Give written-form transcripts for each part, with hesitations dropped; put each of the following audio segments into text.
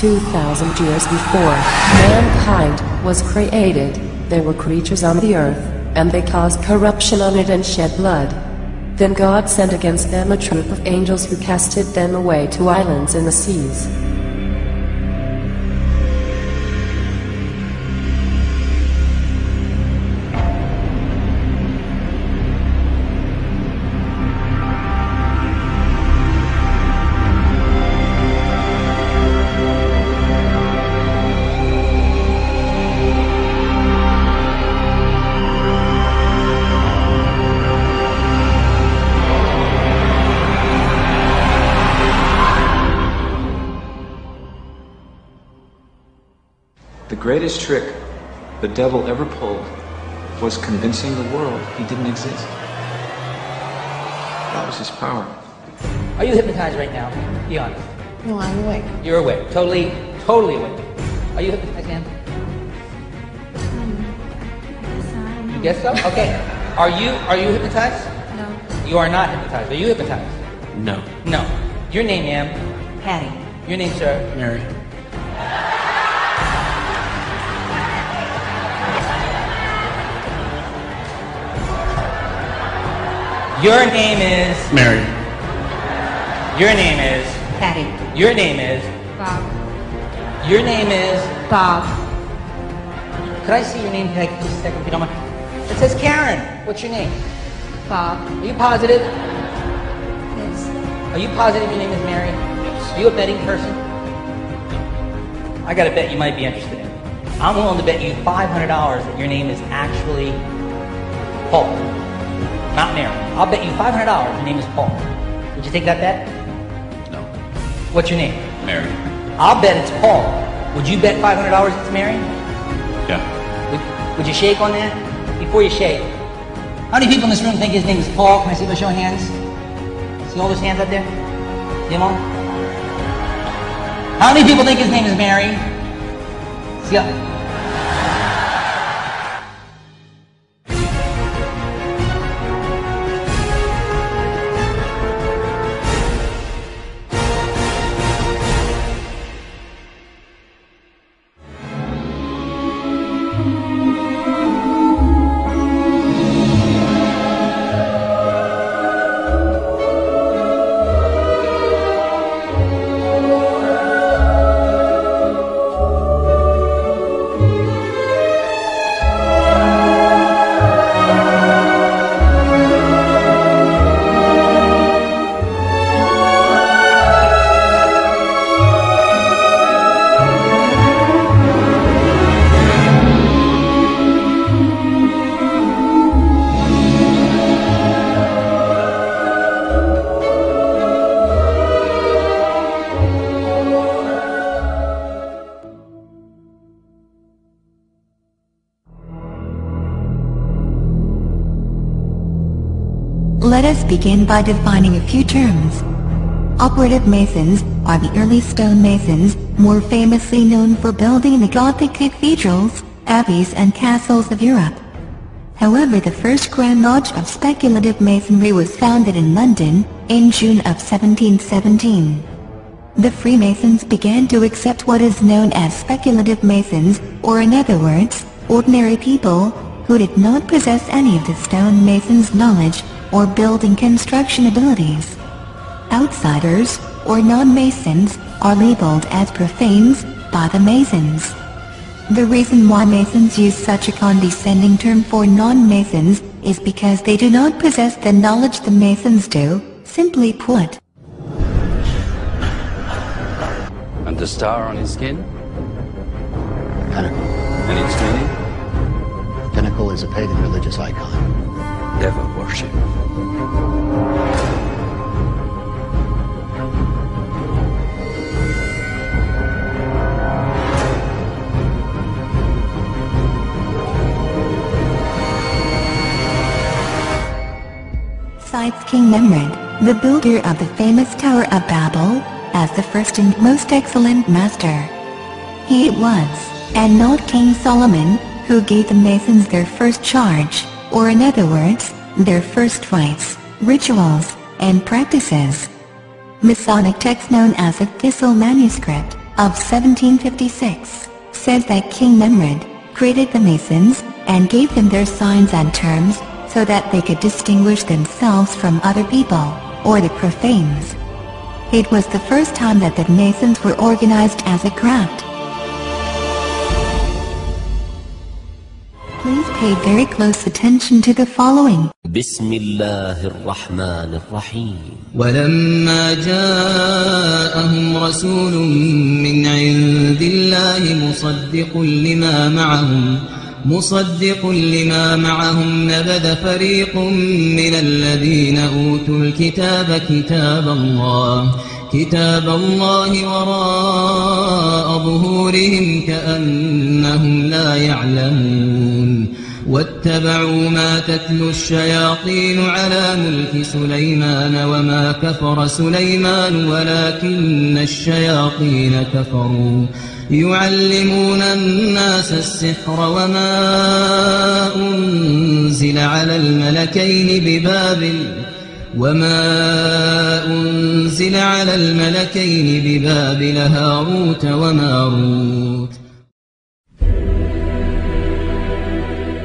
2,000 years before mankind was created, there were creatures on the earth, and they caused corruption on it and shed blood. Then God sent against them a troop of angels who casted them away to islands in the seas. The greatest trick the devil ever pulled was convincing the world he didn't exist. That was his power. Are you hypnotized right now? Be honest. No, I'm awake. You're awake. Totally awake. Are you hypnotized, ma'am? You guess so? Okay. Are you hypnotized? No. You are not hypnotized. Are you hypnotized? No. No. Your name, ma'am? Patty. Your name, sir? Mary. Your name is... Mary. Your name is... Patty. Your name is... Bob. Your name is... Bob. Could I see your name tag just a second, if you don't mind? It says Karen. What's your name? Bob. Are you positive? Yes. Are you positive your name is Mary? Are you a betting person? I got a bet you might be interested in. I'm willing to bet you $500 that your name is actually Paul, not Mary. I'll bet you $500 your name is Paul. Would you take that bet? No. What's your name? Mary. I'll bet it's Paul. Would you bet $500 it's Mary? Yeah. Would you shake on that? Before you shake. How many people in this room think his name is Paul? Can I see by show of hands? See all those hands up there? See them all? How many people think his name is Mary? See up. Let us begin by defining a few terms. Operative Masons are the early stonemasons, more famously known for building the Gothic cathedrals, abbeys and castles of Europe. However, the first Grand Lodge of speculative masonry was founded in London, in June of 1717. The Freemasons began to accept what is known as speculative masons, or in other words, ordinary people, who did not possess any of the stonemasons' knowledge, or building construction abilities. Outsiders, or non-masons, are labeled as profanes by the Masons. The reason why Masons use such a condescending term for non-Masons is because they do not possess the knowledge the Masons do, simply put. And the star on his skin? Pinnacle. And its meaning? Pinnacle is a pagan religious icon. Devil worship. Cites King Nimrod, the builder of the famous Tower of Babel, as the first and most excellent master. He it was, and not King Solomon, who gave the Masons their first charge, or in other words, their first rites, rituals, and practices. Masonic text known as a Thistle manuscript, of 1756 says that King Nemrod created the Masons and gave them their signs and terms so that they could distinguish themselves from other people, or the profanes. It was the first time that the Masons were organized as a craft. Please pay very close attention to the following. بسم الله الرحمن الرحيم. ولما جاءهم رسول من عند الله مصدق لما معهم نبذ فريق من الذين أوتوا الكتاب كتاب الله وراء ظهورهم كأنهم لا يعلمون واتبعوا ما تتلو الشياطين على ملك سليمان وما كفر سليمان ولكن الشياطين كفروا يعلمون الناس السحر وما أنزل على الملكين ببابل هاروت وماروت.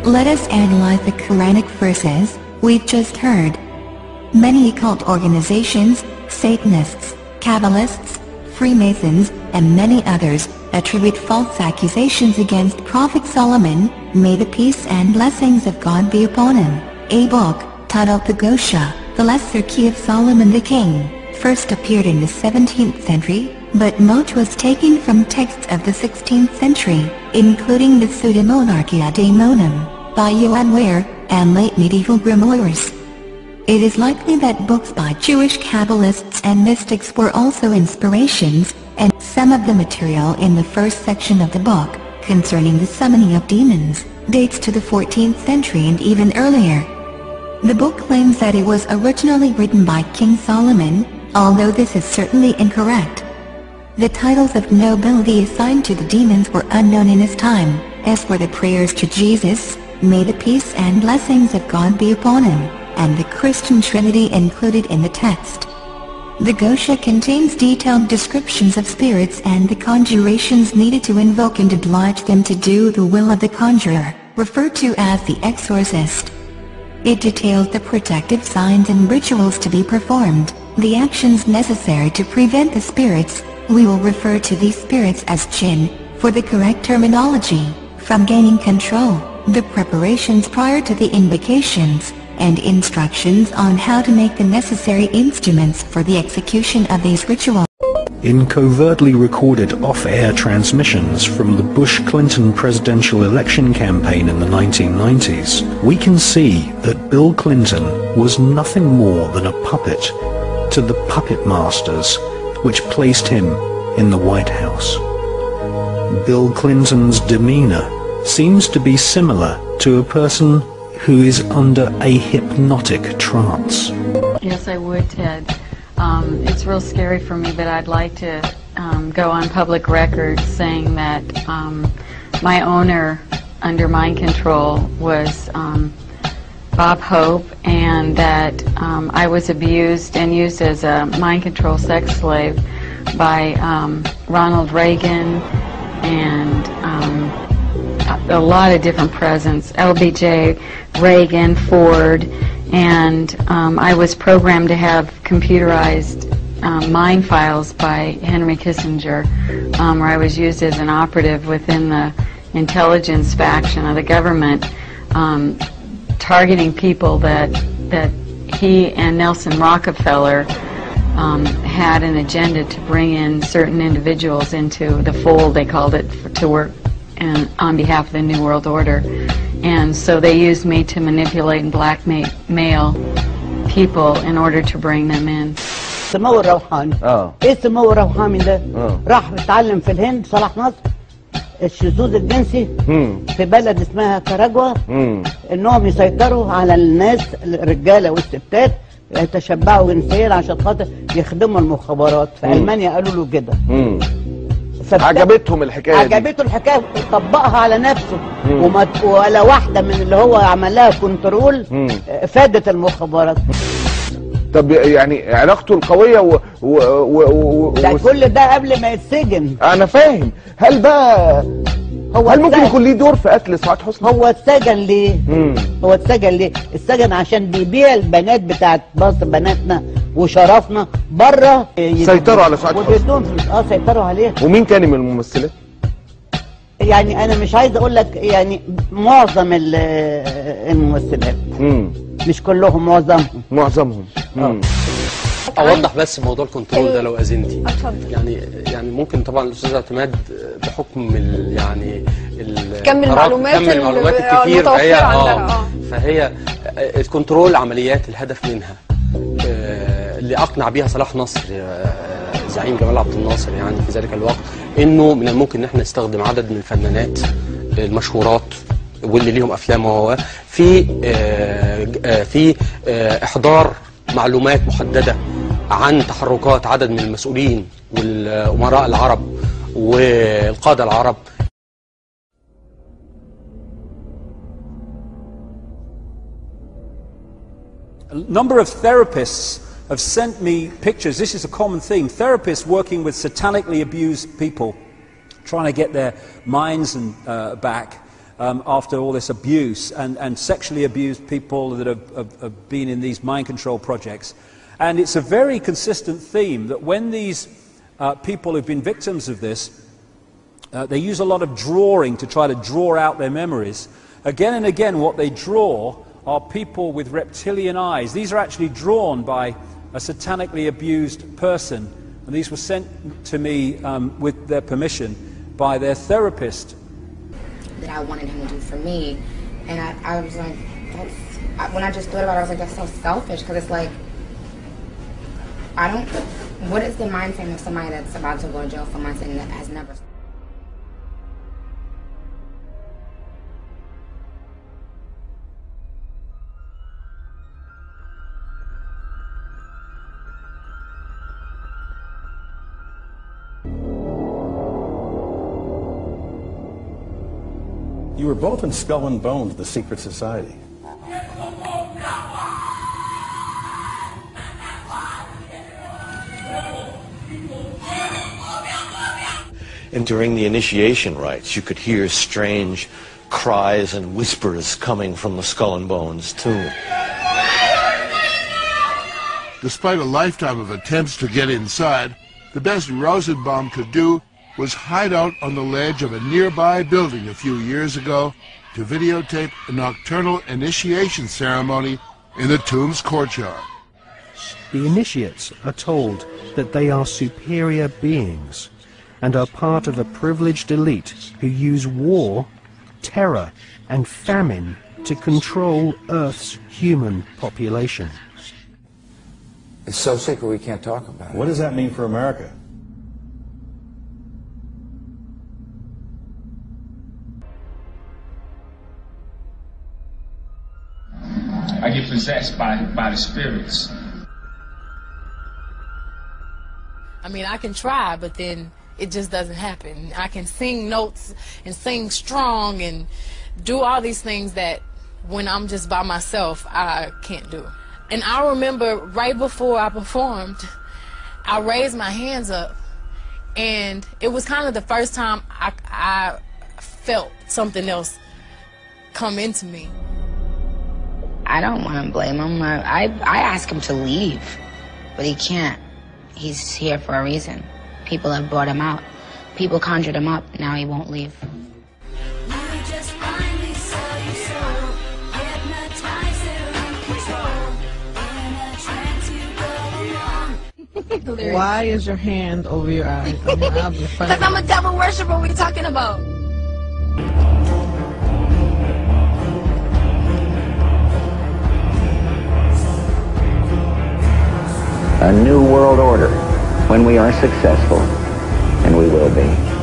Let us analyze the Quranic verses we've just heard. Many occult organizations, Satanists, Kabbalists, Freemasons, and many others attribute false accusations against Prophet Solomon, may the peace and blessings of God be upon him. A book, titled the Gosha, the Lesser Key of Solomon the King, first appeared in the 17th century, but much was taken from texts of the 16th century, including the Pseudemonarchia Daemonum, by Johann Weyer, and late medieval grimoires. It is likely that books by Jewish Kabbalists and mystics were also inspirations, and some of the material in the first section of the book, concerning the summoning of demons, dates to the 14th century and even earlier. The book claims that it was originally written by King Solomon, although this is certainly incorrect. The titles of nobility assigned to the demons were unknown in his time, as were the prayers to Jesus, may the peace and blessings of God be upon him, and the Christian Trinity included in the text. The Gosha contains detailed descriptions of spirits and the conjurations needed to invoke and oblige them to do the will of the conjurer, referred to as the exorcist. It details the protective signs and rituals to be performed, the actions necessary to prevent the spirits, we will refer to these spirits as jinn, for the correct terminology, from gaining control, the preparations prior to the invocations, and instructions on how to make the necessary instruments for the execution of these rituals. In covertly recorded off-air transmissions from the Bush-Clinton presidential election campaign in the 1990s, we can see that Bill Clinton was nothing more than a puppet to the puppet masters which placed him in the White House. Bill Clinton's demeanor seems to be similar to a person who is under a hypnotic trance. Yes, I would, Ted. It's real scary for me, but I'd like to go on public record saying that my owner under mind control was Bob Hope, and that I was abused and used as a mind control sex slave by Ronald Reagan and a lot of different presidents, LBJ, Reagan, Ford, and I was programmed to have computerized mind files by Henry Kissinger, where I was used as an operative within the intelligence faction of the government, targeting people that he and Nelson Rockefeller had an agenda to bring in certain individuals into the fold, they called it, to work on behalf of the New World Order. And so they used me to manipulate and blackmail people in order to bring them in. السمو الروحاني. ايه السمو الروحاني ده؟ راح اتعلم في الهند صلاح نصر الشذوذ الجنسي في بلد اسمها كاراجوا، انهم يسيطروا على الناس الرجاله والستات يتشبعوا جنسيا عشان خاطر يخدموا المخابرات. في المانيا قالوا له كده. عجبتهم الحكايه دي، عجبته الحكايه، طبقها على نفسه، ولا واحده من اللي هو عملها كنترول فادت المخابرات. طب يعني علاقته القويه ده كل ده قبل ما يتسجن. انا فاهم. هل بقى هل ممكن يكون ليه دور في قتل سعاد حسني؟ هو اتسجن ليه؟ هو اتسجن ليه؟ اتسجن عشان بيبيع البنات بتاعت مصر، بناتنا وشرفنا بره. سيطروا على سعاد حسني. سيطروا عليها. ومين تاني من الممثلات؟ يعني انا مش عايز اقول لك يعني معظم الممثلات. مش كلهم، معظمهم. اوضح بس موضوع الكنترول ده لو اذنتي. يعني ممكن طبعا الاستاذ اعتماد بحكم يعني كم المعلومات الكتير فهي الكنترول عمليات الهدف منها اللي اقنع بيها صلاح نصر زعيم جمال عبد الناصر يعني في ذلك الوقت انه من الممكن ان احنا نستخدم عدد من الفنانات المشهورات واللي ليهم افلام في احضار معلومات محدده عن تحركات عدد من المسؤولين والامراء العرب والقاده العرب. A number of therapists have sent me pictures. This is a common theme. Therapists working with satanically abused people, trying to get their minds back after all this abuse, and sexually abused people that have been in these mind control projects. And it's a very consistent theme that when these people who've been victims of this, they use a lot of drawing to try to draw out their memories. Again and again, what they draw are people with reptilian eyes. These are actually drawn by a satanically abused person, and these were sent to me with their permission by their therapist. That I wanted him to do for me, and I was like, when I just thought about it, I was like, that's so selfish, because it's like, what is the mindset of somebody that's about to go to jail for something that has never... You were both in Skull and Bones, the secret society. And during the initiation rites, you could hear strange cries and whispers coming from the Skull and Bones tomb. Despite a lifetime of attempts to get inside, the best Rosenbaum could do was hide out on the ledge of a nearby building a few years ago to videotape a nocturnal initiation ceremony in the tomb's courtyard. The initiates are told that they are superior beings and are part of a privileged elite who use war, terror, and famine to control Earth's human population. It's so sacred we can't talk about it. What does that mean for America? I get possessed by the spirits. I mean, I can try, but then it just doesn't happen. I can sing notes and sing strong and do all these things that when I'm just by myself, I can't do. And I remember right before I performed, I raised my hands up, and it was kind of the first time I felt something else come into me. I don't want to blame him. I ask him to leave, but he can't. He's here for a reason. People have brought him out. People conjured him up. Now he won't leave. Why is your hand over your eyes? Because I'm a devil worshiper. What are you talking about? A new world order when we are successful, and we will be.